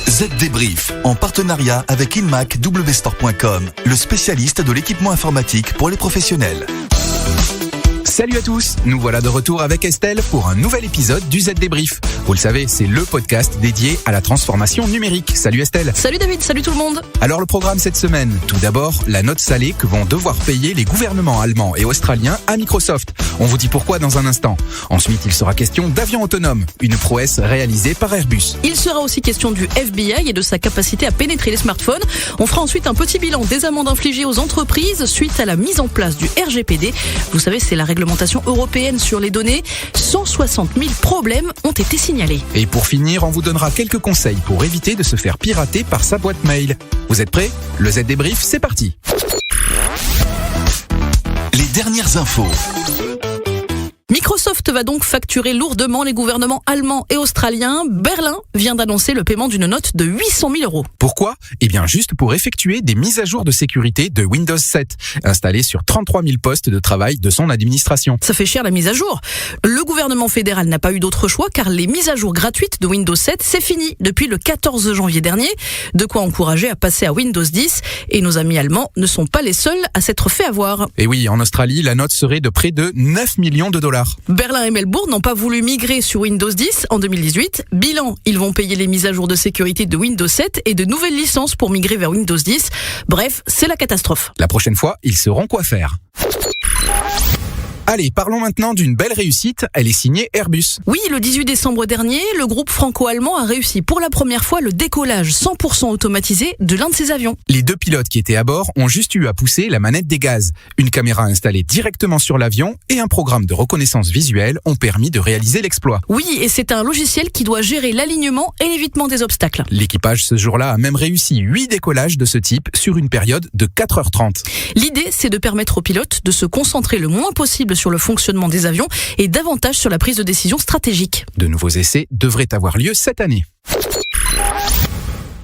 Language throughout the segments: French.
Z-Débrief, en partenariat avec InMac-WStore.com, le spécialiste de l'équipement informatique pour les professionnels. Salut à tous, nous voilà de retour avec Estelle pour un nouvel épisode du Z-Débrief. Vous le savez, c'est le podcast dédié à la transformation numérique. Salut Estelle. Salut David, salut tout le monde. Alors le programme cette semaine, tout d'abord, la note salée que vont devoir payer les gouvernements allemands et australiens à Microsoft. On vous dit pourquoi dans un instant. Ensuite, il sera question d'avions autonomes, une prouesse réalisée par Airbus. Il sera aussi question du FBI et de sa capacité à pénétrer les smartphones. On fera ensuite un petit bilan des amendes infligées aux entreprises suite à la mise en place du RGPD. Vous savez, c'est la réglementation européenne sur les données. 160 000 problèmes ont été signalés. Et pour finir, on vous donnera quelques conseils pour éviter de se faire pirater par sa boîte mail. Vous êtes prêts ? Le Z-Débrief, c'est parti. Les dernières infos. Microsoft va donc facturer lourdement les gouvernements allemands et australiens. Berlin vient d'annoncer le paiement d'une note de 800 000 euros. Pourquoi ? Eh bien, juste pour effectuer des mises à jour de sécurité de Windows 7, installées sur 33 000 postes de travail de son administration. Ça fait cher la mise à jour. Le gouvernement fédéral n'a pas eu d'autre choix car les mises à jour gratuites de Windows 7, c'est fini depuis le 14 janvier dernier. De quoi encourager à passer à Windows 10. Et nos amis allemands ne sont pas les seuls à s'être fait avoir. Et oui, en Australie, la note serait de près de 9 millions de dollars. Berlin et Melbourne n'ont pas voulu migrer sur Windows 10 en 2018. Bilan, ils vont payer les mises à jour de sécurité de Windows 7 et de nouvelles licences pour migrer vers Windows 10. Bref, c'est la catastrophe. La prochaine fois, ils sauront quoi faire. Allez, parlons maintenant d'une belle réussite, elle est signée Airbus. Oui, le 18 décembre dernier, le groupe franco-allemand a réussi pour la première fois le décollage 100% automatisé de l'un de ses avions. Les deux pilotes qui étaient à bord ont juste eu à pousser la manette des gaz. Une caméra installée directement sur l'avion et un programme de reconnaissance visuelle ont permis de réaliser l'exploit. Oui, et c'est un logiciel qui doit gérer l'alignement et l'évitement des obstacles. L'équipage ce jour-là a même réussi 8 décollages de ce type sur une période de 4h30. L'idée, c'est de permettre aux pilotes de se concentrer le moins possible sur le fonctionnement des avions et davantage sur la prise de décision stratégique. De nouveaux essais devraient avoir lieu cette année.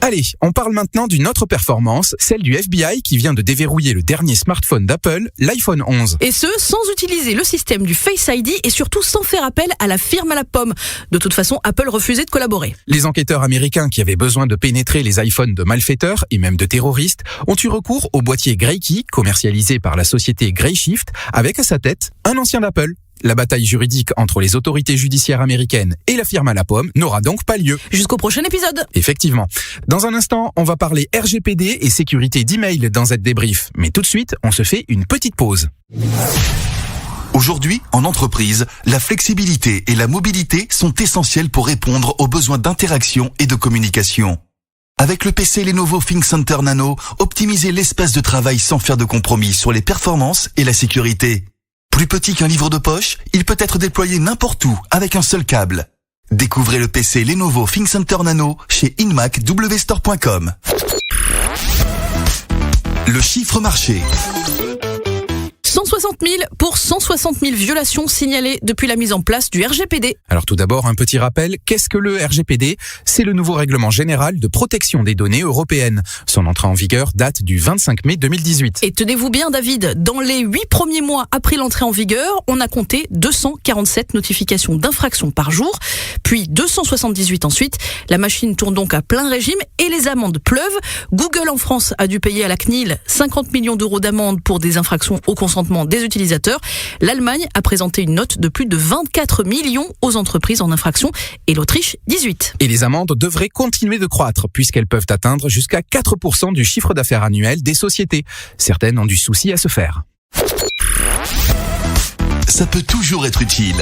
Allez, on parle maintenant d'une autre performance, celle du FBI qui vient de déverrouiller le dernier smartphone d'Apple, l'iPhone 11. Et ce, sans utiliser le système du Face ID et surtout sans faire appel à la firme à la pomme. De toute façon, Apple refusait de collaborer. Les enquêteurs américains qui avaient besoin de pénétrer les iPhones de malfaiteurs et même de terroristes ont eu recours au boîtier Graykey, commercialisé par la société Grayshift, avec à sa tête un ancien d'Apple. La bataille juridique entre les autorités judiciaires américaines et la firme à la pomme n'aura donc pas lieu. Jusqu'au prochain épisode. Effectivement. Dans un instant, on va parler RGPD et sécurité d'email dans Z-Débrief. Mais tout de suite, on se fait une petite pause. Aujourd'hui, en entreprise, la flexibilité et la mobilité sont essentielles pour répondre aux besoins d'interaction et de communication. Avec le PC Lenovo ThinkCentre Nano, optimisez l'espace de travail sans faire de compromis sur les performances et la sécurité. Plus petit qu'un livre de poche, il peut être déployé n'importe où avec un seul câble. Découvrez le PC Lenovo ThinkCentre Nano chez InMac-WStore.com. Le chiffre marché. 160 000 pour 160 000 violations signalées depuis la mise en place du RGPD. Alors tout d'abord, un petit rappel, qu'est-ce que le RGPD ? C'est le nouveau règlement général de protection des données européennes. Son entrée en vigueur date du 25 mai 2018. Et tenez-vous bien David, dans les 8 premiers mois après l'entrée en vigueur, on a compté 247 notifications d'infraction par jour, puis 278 ensuite. La machine tourne donc à plein régime et les amendes pleuvent. Google en France a dû payer à la CNIL 50 millions d'euros d'amende pour des infractions au consentement des utilisateurs. L'Allemagne a présenté une note de plus de 24 millions aux entreprises en infraction et l'Autriche 18. Et les amendes devraient continuer de croître puisqu'elles peuvent atteindre jusqu'à 4% du chiffre d'affaires annuel des sociétés. Certaines ont du souci à se faire. Ça peut toujours être utile.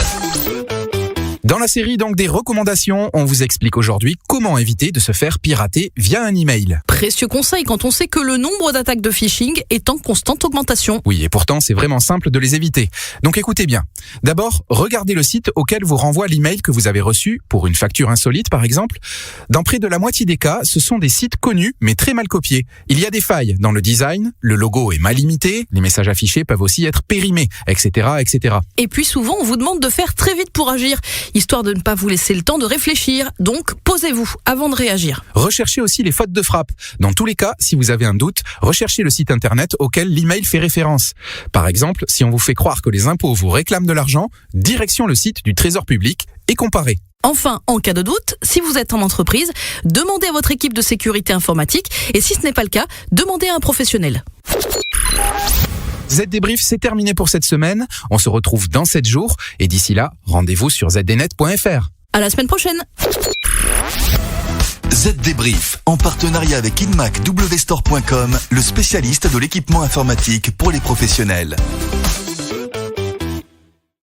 Dans la série donc des recommandations, on vous explique aujourd'hui comment éviter de se faire pirater via un email. Précieux conseil quand on sait que le nombre d'attaques de phishing est en constante augmentation. Oui, et pourtant c'est vraiment simple de les éviter. Donc écoutez bien. D'abord, regardez le site auquel vous renvoie l'email que vous avez reçu, pour une facture insolite par exemple. Dans près de la moitié des cas, ce sont des sites connus mais très mal copiés. Il y a des failles dans le design, le logo est mal imité, les messages affichés peuvent aussi être périmés, etc., etc. Et puis souvent, on vous demande de faire très vite pour agir, histoire de ne pas vous laisser le temps de réfléchir. Donc, posez-vous avant de réagir. Recherchez aussi les fautes de frappe. Dans tous les cas, si vous avez un doute, recherchez le site internet auquel l'email fait référence. Par exemple, si on vous fait croire que les impôts vous réclament de l'argent, direction le site du Trésor public et comparer. Enfin, en cas de doute, si vous êtes en entreprise, demandez à votre équipe de sécurité informatique et si ce n'est pas le cas, demandez à un professionnel. Z-Débrief, c'est terminé pour cette semaine. On se retrouve dans 7 jours et d'ici là, rendez-vous sur zdnet.fr. À la semaine prochaine. Z-Débrief, en partenariat avec InMac WStore.com, le spécialiste de l'équipement informatique pour les professionnels.